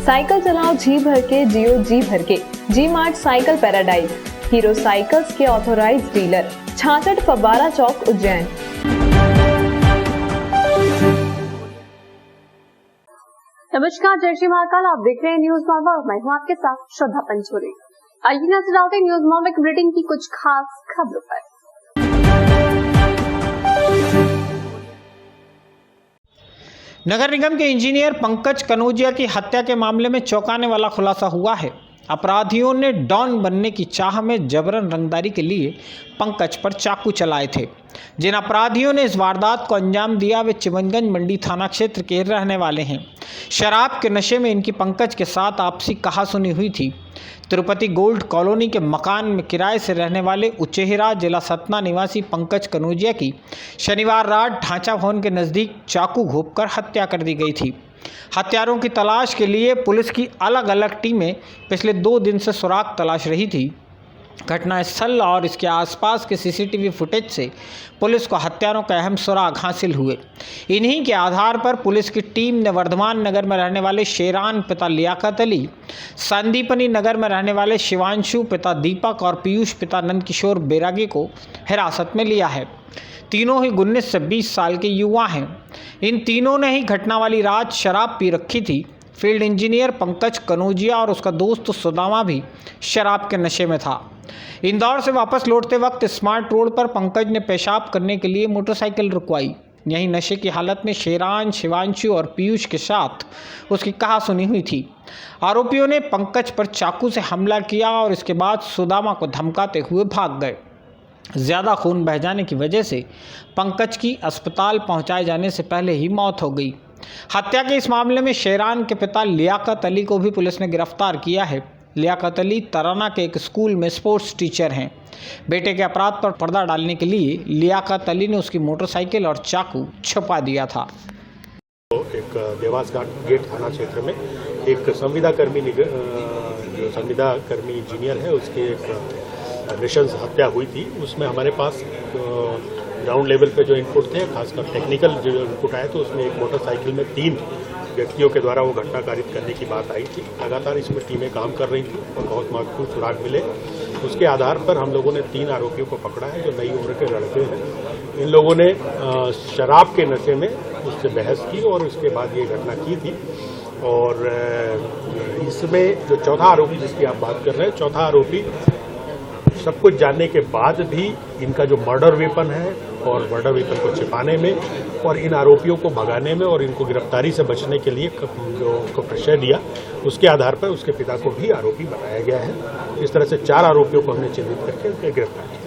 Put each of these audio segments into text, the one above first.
Cycle चलाओ जी भर के, जियो जी भर के। G Mart cycle paradise, Hero cycles के ऑथोराइज्ड डीलर, 66 फव्वारा चौक, उज्जैन। नमस्कार, जय श्री महाकाल। आप देख रहे हैं न्यूज मॉर्निंग और मैं हूं आपके साथ श्रद्धा पंचोरी। आइए नजर डालते हैं न्यूज मॉर्निंग बुलेटिन की कुछ खास खबरों पर। नगर निगम के इंजीनियर पंकज कनौजिया की हत्या के मामले में चौंकाने वाला खुलासा हुआ है। अपराधियों ने डॉन बनने की चाह में जबरन रंगदारी के लिए पंकज पर चाकू चलाए थे। जिन अपराधियों ने इस वारदात को अंजाम दिया वे चिमनगंज मंडी थाना क्षेत्र के रहने वाले हैं। शराब के नशे में इनकी पंकज के साथ आपसी कहासुनी हुई थी। तिरुपति गोल्ड कॉलोनी के मकान में किराए से रहने वाले उचेहरा जिला सतना निवासी पंकज कनौजिया की शनिवार रात ढांचा भवन के नज़दीक चाकू घोंपकर हत्या कर दी गई थी। हत्यारों की तलाश के लिए पुलिस की अलग अलग टीमें पिछले 2 दिन से सुराग तलाश रही थी। घटनास्थल और इसके आसपास के सीसीटीवी फुटेज से पुलिस को हत्यारों का अहम सुराग हासिल हुए। इन्हीं के आधार पर पुलिस की टीम ने वर्धमान नगर में रहने वाले शेरान पिता लियाकत अली, संदीपनी नगर में रहने वाले शिवांशु पिता दीपक और पीयूष पिता नंदकिशोर बैरागी को हिरासत में लिया है। तीनों ही 19 से 20 साल के युवा हैं। इन तीनों ने ही घटना वाली रात शराब पी रखी थी। फील्ड इंजीनियर पंकज कनौजिया और उसका दोस्त सुदामा भी शराब के नशे में था। इंदौर से वापस लौटते वक्त स्मार्ट रोड पर पंकज ने पेशाब करने के लिए मोटरसाइकिल रुकवाई। यहीं नशे की हालत में शेरान, शिवांशु और पीयूष के साथ उसकी कहासुनी हुई थी। आरोपियों ने पंकज पर चाकू से हमला किया और इसके बाद सुदामा को धमकाते हुए भाग गए। ज़्यादा खून बह जाने की वजह से पंकज की अस्पताल पहुंचाए जाने से पहले ही मौत हो गई। हत्या के इस मामले में शेरान के पिता लियाकत अली को भी पुलिस ने गिरफ्तार किया है। लियाकत अली तराना के एक स्कूल में स्पोर्ट्स टीचर हैं। बेटे के अपराध पर पर्दा डालने के लिए लियाकत अली ने उसकी मोटरसाइकिल और चाकू छुपा दिया था। एक देवास गेट थाना क्षेत्र में एक संविदा कर्मी इंजीनियर है, उसके एक नृशंस हत्या हुई थी। उसमें हमारे पास ग्राउंड लेवल पे जो इनपुट थे, खासकर टेक्निकल जो इनपुट आए, तो उसमें एक मोटरसाइकिल में 3 व्यक्तियों के द्वारा वो घटना कारित करने की बात आई थी। लगातार इसमें टीमें काम कर रही थी और बहुत महत्वपूर्ण सुराग मिले। उसके आधार पर हम लोगों ने 3 आरोपियों को पकड़ा है जो नई उम्र के लड़के हैं। इन लोगों ने शराब के नशे में उससे बहस की और उसके बाद ये घटना की थी। और इसमें जो चौथा आरोपी जिसकी आप बात कर रहे हैं, चौथा आरोपी सब कुछ जानने के बाद भी इनका जो मर्डर वेपन है और मर्डर वेपन को छिपाने में और इन आरोपियों को भगाने में और इनको गिरफ्तारी से बचने के लिए जो प्रश्रय दिया, उसके आधार पर उसके पिता को भी आरोपी बनाया गया है। इस तरह से 4 आरोपियों को हमने चिन्हित करके उनके गिरफ्तार किया।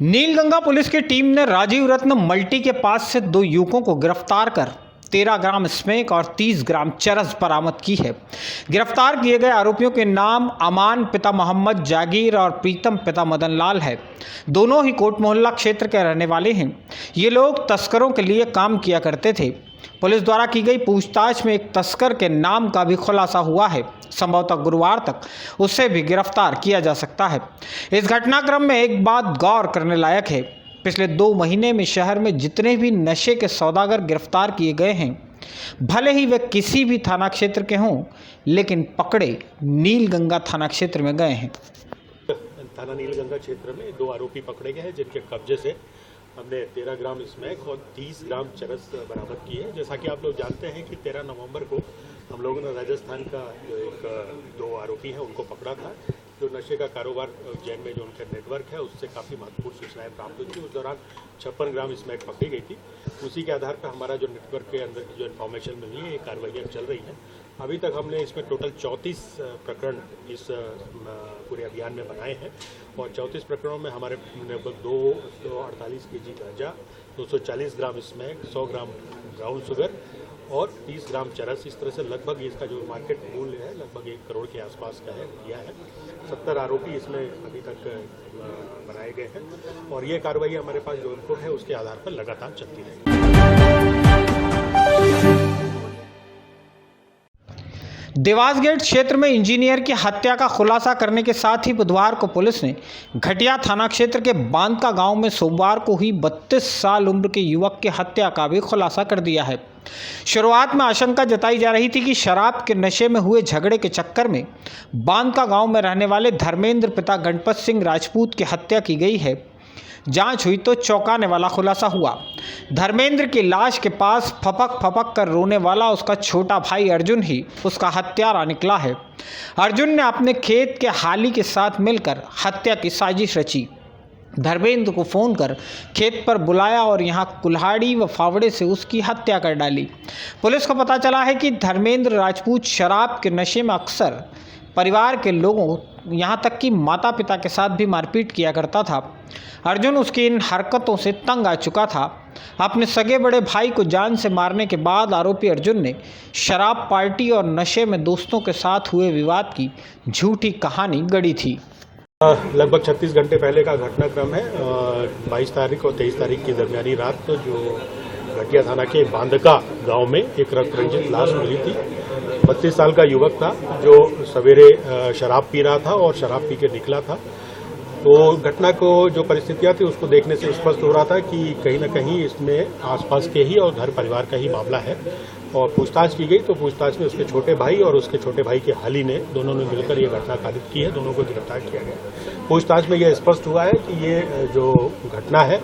नीलगंगा पुलिस की टीम ने राजीव रत्न मल्टी के पास से 2 युवकों को गिरफ्तार कर 13 ग्राम स्मैक और 30 ग्राम चरस बरामद की है। गिरफ्तार किए गए आरोपियों के नाम अमान पिता मोहम्मद जागीर और प्रीतम पिता मदन लाल है। दोनों ही कोट मोहल्ला क्षेत्र के रहने वाले हैं। ये लोग तस्करों के लिए काम किया करते थे। पुलिस द्वारा की गई पूछताछ में एक तस्कर के नाम का भी खुलासा हुआ है। संभवतः गुरुवार तक उसे भी गिरफ्तार किया जा सकता है। इस घटनाक्रम में एक बात गौर करने लायक है, पिछले 2 महीने में शहर में जितने भी नशे के सौदागर गिरफ्तार किए गए हैं, भले ही वे किसी भी थाना क्षेत्र के हों, लेकिन पकड़े नीलगंगा थाना क्षेत्र में गए हैं। थाना नीलगंगा क्षेत्र में 2 आरोपी पकड़े गए हैं जिनके कब्जे से हमने 13 ग्राम स्मैक और 30 ग्राम चरस बरामद की है। जैसा कि आप लोग जानते हैं कि 13 नवंबर को हम लोगों ने राजस्थान का जो 2 आरोपी हैं उनको पकड़ा था। जो नशे का कारोबार उज्जैन में जो उनका नेटवर्क है, उससे काफ़ी महत्वपूर्ण सूचनाएं प्राप्त हुई थी। उस दौरान 56 ग्राम स्मैक पकड़ी गई थी। उसी के आधार पर हमारा जो नेटवर्क के अंदर की जो इन्फॉर्मेशन मिली है, ये कार्रवाइयाँ चल रही हैं। अभी तक हमने इसमें टोटल 34 प्रकरण इस पूरे अभियान में बनाए हैं और 34 प्रकरणों में हमारे लगभग 248 kg गांजा, 240 gram smack, 100 gram brown sugar और 30 ग्राम चरस, इस तरह से लगभग इसका जो मार्केट मूल्य है लगभग 1 करोड़ के आसपास का है किया है। 70 आरोपी इसमें अभी तक बनाए गए हैं और ये कार्रवाई हमारे पास जो इनपुट है उसके आधार पर लगातार चलती रहेगी। देवास गेट क्षेत्र में इंजीनियर की हत्या का खुलासा करने के साथ ही बुधवार को पुलिस ने घटिया थाना क्षेत्र के बांदका गांव में सोमवार को हुई 32 साल उम्र के युवक की हत्या का भी खुलासा कर दिया है। शुरुआत में आशंका जताई जा रही थी कि शराब के नशे में हुए झगड़े के चक्कर में बांदका गांव में रहने वाले धर्मेंद्र पिता गणपत सिंह राजपूत की हत्या की गई है। जांच हुई तो चौंकाने वाला खुलासा हुआ। धर्मेंद्र की लाश के पास फपक फपक कर रोने वाला उसका छोटा भाई अर्जुन ही उसका हत्यारा निकला है। अर्जुन ने अपने खेत के हाली के साथ मिलकर हत्या की साजिश रची। धर्मेंद्र को फ़ोन कर खेत पर बुलाया और यहां कुल्हाड़ी व फावड़े से उसकी हत्या कर डाली। पुलिस को पता चला है कि धर्मेंद्र राजपूत शराब के नशे में अक्सर परिवार के लोगों यहाँ तक कि माता पिता के साथ भी मारपीट किया करता था। अर्जुन उसकी इन हरकतों से तंग आ चुका था। अपने सगे बड़े भाई को जान से मारने के बाद आरोपी अर्जुन ने शराब पार्टी और नशे में दोस्तों के साथ हुए विवाद की झूठी कहानी गढ़ी थी। लगभग 36 घंटे पहले का घटनाक्रम है। 22 तारीख और 23 तारीख की दरमियानी रात को जो घटिया थाना के बांदका गांव में एक रक्त रंजित लाश मिली थी। 32 साल का युवक था जो सवेरे शराब पी रहा था और शराब पी के निकला था। तो घटना को जो परिस्थितियां थी उसको देखने से स्पष्ट हो रहा था कि कहीं न कहीं इसमें आसपास के ही और घर परिवार का ही मामला है। और पूछताछ की गई तो पूछताछ में उसके छोटे भाई और उसके छोटे भाई के हाली ने दोनों ने मिलकर ये घटना कारित की है। दोनों को गिरफ्तार किया गया। पूछताछ में यह स्पष्ट हुआ है कि ये जो घटना है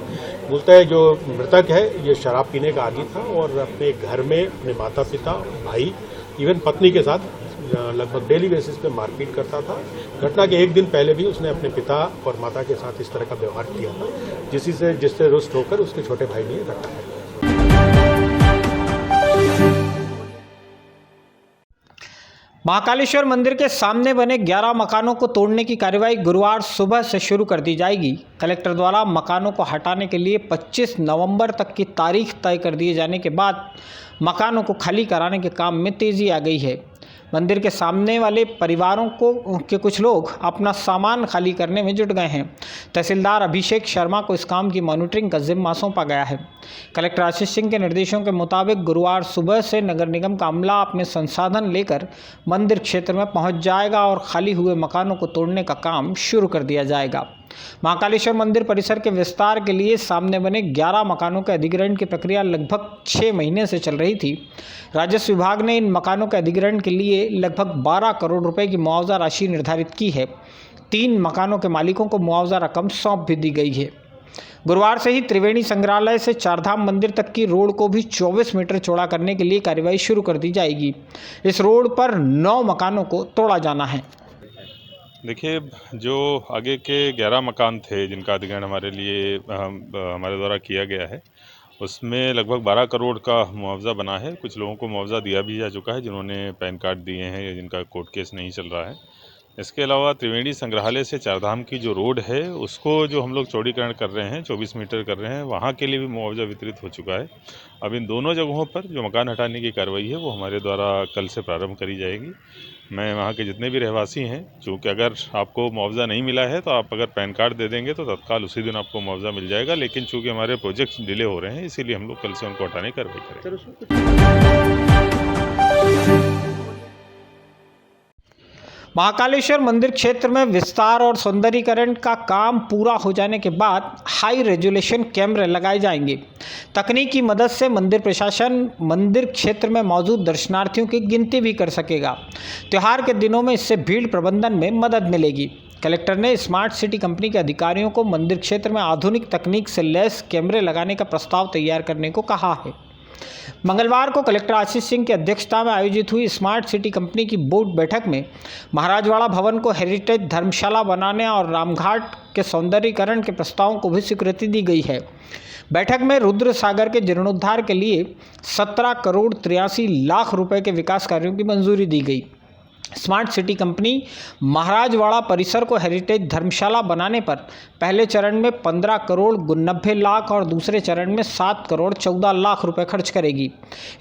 मूलतः जो मृतक है ये शराब पीने का आदी था और अपने घर में अपने माता पिता भाई इवन पत्नी के साथ लगभग डेली बेसिस पे मारपीट करता था। घटना के एक दिन पहले भी उसने अपने पिता और माता के साथ इस तरह का व्यवहार किया था जिससे रुष्ट होकर उसके छोटे भाई ने घटना की। महाकालेश्वर मंदिर के सामने बने 11 मकानों को तोड़ने की कार्रवाई गुरुवार सुबह से शुरू कर दी जाएगी। कलेक्टर द्वारा मकानों को हटाने के लिए 25 नवंबर तक की तारीख तय कर दिए जाने के बाद मकानों को खाली कराने के काम में तेजी आ गई है। मंदिर के सामने वाले परिवारों के कुछ लोग अपना सामान खाली करने में जुट गए हैं। तहसीलदार अभिषेक शर्मा को इस काम की मॉनिटरिंग का जिम्मा सौंपा गया है। कलेक्टर आशीष सिंह के निर्देशों के मुताबिक गुरुवार सुबह से नगर निगम का अमला अपने संसाधन लेकर मंदिर क्षेत्र में पहुंच जाएगा और खाली हुए मकानों को तोड़ने का काम शुरू कर दिया जाएगा। महाकालेश्वर मंदिर परिसर के विस्तार के लिए सामने बने 11 मकानों के अधिग्रहण की प्रक्रिया लगभग 6 महीने से चल रही थी। राजस्व विभाग ने इन मकानों के अधिग्रहण के लिए लगभग 12 करोड़ रुपए की मुआवजा राशि निर्धारित की है। 3 मकानों के मालिकों को मुआवजा रकम सौंप भी दी गई है। गुरुवार से ही त्रिवेणी संग्रहालय से चारधाम मंदिर तक की रोड को भी 24 मीटर चौड़ा करने के लिए कार्रवाई शुरू कर दी जाएगी। इस रोड पर 9 मकानों को तोड़ा जाना है। देखिए, जो आगे के 11 मकान थे जिनका अधिग्रहण हमारे द्वारा किया गया है उसमें लगभग 12 करोड़ का मुआवजा बना है। कुछ लोगों को मुआवजा दिया भी जा चुका है जिन्होंने पैन कार्ड दिए हैं या जिनका कोर्ट केस नहीं चल रहा है। इसके अलावा त्रिवेणी संग्रहालय से चारधाम की जो रोड है उसको जो हम लोग चौड़ीकरण कर रहे हैं 24 मीटर कर रहे हैं, वहाँ के लिए भी मुआवजा वितरित हो चुका है। अब इन दोनों जगहों पर जो मकान हटाने की कार्रवाई है वो हमारे द्वारा कल से प्रारंभ करी जाएगी। मैं वहाँ के जितने भी रहवासी हैं, चूँकि अगर आपको मुआवजा नहीं मिला है तो आप अगर पैन कार्ड दे देंगे तो तत्काल उसी दिन आपको मुआवजा मिल जाएगा। लेकिन चूँकि हमारे प्रोजेक्ट डिले हो रहे हैं इसीलिए हम लोग कल से उनको हटाने की कार्रवाई करेंगे। महाकालेश्वर मंदिर क्षेत्र में विस्तार और सौंदर्यीकरण का काम पूरा हो जाने के बाद हाई रेजोल्यूशन कैमरे लगाए जाएंगे। तकनीक की मदद से मंदिर प्रशासन मंदिर क्षेत्र में मौजूद दर्शनार्थियों की गिनती भी कर सकेगा। त्यौहार के दिनों में इससे भीड़ प्रबंधन में मदद मिलेगी। कलेक्टर ने स्मार्ट सिटी कंपनी के अधिकारियों को मंदिर क्षेत्र में आधुनिक तकनीक से लैस कैमरे लगाने का प्रस्ताव तैयार करने को कहा है। मंगलवार को कलेक्टर आशीष सिंह की अध्यक्षता में आयोजित हुई स्मार्ट सिटी कंपनी की बोर्ड बैठक में महाराजवाड़ा भवन को हेरिटेज धर्मशाला बनाने और रामघाट के सौंदर्यीकरण के प्रस्तावों को भी स्वीकृति दी गई है। बैठक में रुद्र सागर के जीर्णोद्धार के लिए 17 करोड़ 83 लाख रुपए के विकास कार्यों की मंजूरी दी गई। स्मार्ट सिटी कंपनी महाराजवाड़ा परिसर को हेरिटेज धर्मशाला बनाने पर पहले चरण में 15 करोड़ 90 लाख और दूसरे चरण में 7 करोड़ 14 लाख रुपए खर्च करेगी।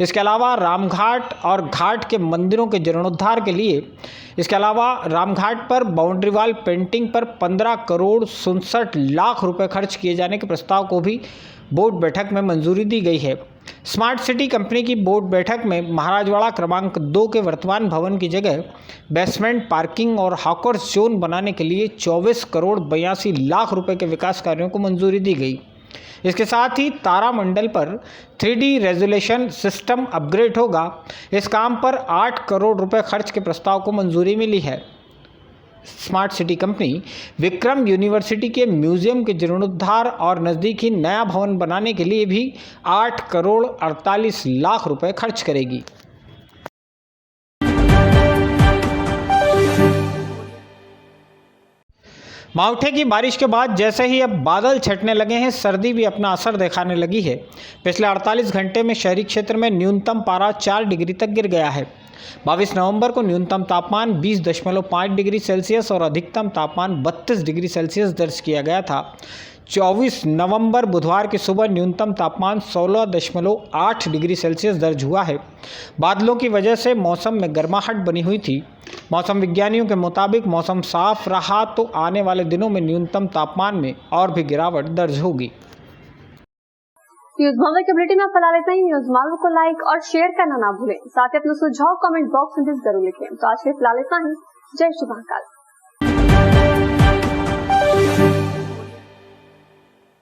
इसके अलावा रामघाट और घाट के मंदिरों के जीर्णोद्धार के लिए रामघाट पर बाउंड्री वाल पेंटिंग पर 15 करोड़ 67 लाख रुपए खर्च किए जाने के प्रस्ताव को भी बोर्ड बैठक में मंजूरी दी गई है। स्मार्ट सिटी कंपनी की बोर्ड बैठक में महाराजवाड़ा क्रमांक 2 के वर्तमान भवन की जगह बेसमेंट पार्किंग और हॉकर्स जोन बनाने के लिए 24 करोड़ 82 लाख रुपए के विकास कार्यों को मंजूरी दी गई। इसके साथ ही तारामंडल पर 3D रेजोल्यूशन सिस्टम अपग्रेड होगा। इस काम पर 8 करोड़ रुपए खर्च के प्रस्ताव को मंजूरी मिली है। Smart city company Vikram university के म्यूजियम के जीर्णोद्धार और नज़दीक ही नया भवन बनाने के लिए भी 8 करोड़ 48 लाख रुपए खर्च करेगी। मावठे की बारिश के बाद जैसे ही अब बादल छटने लगे हैं, सर्दी भी अपना असर दिखाने लगी है। पिछले 48 घंटे में शहरी क्षेत्र में न्यूनतम पारा 4 डिग्री तक गिर गया है। 22 नवंबर को न्यूनतम तापमान 20.5 डिग्री सेल्सियस और अधिकतम तापमान 32 डिग्री सेल्सियस दर्ज किया गया था। 24 नवंबर बुधवार की सुबह न्यूनतम तापमान 16.8 डिग्री सेल्सियस दर्ज हुआ है। बादलों की वजह से मौसम में गर्माहट बनी हुई थी। मौसम विज्ञानियों के मुताबिक मौसम साफ रहा तो आने वाले दिनों में न्यूनतम तापमान में और भी गिरावट दर्ज होगी। न्यूज मालवा की बुलेटिन में फिलहाल इतना ही। न्यूज मालवा को लाइक और शेयर करना ना भूलें। साथ ही अपने सुझाव कमेंट बॉक्स में जरूर लिखें। तो आज के फिलहाल इतना ही। जय श्री महाकाल।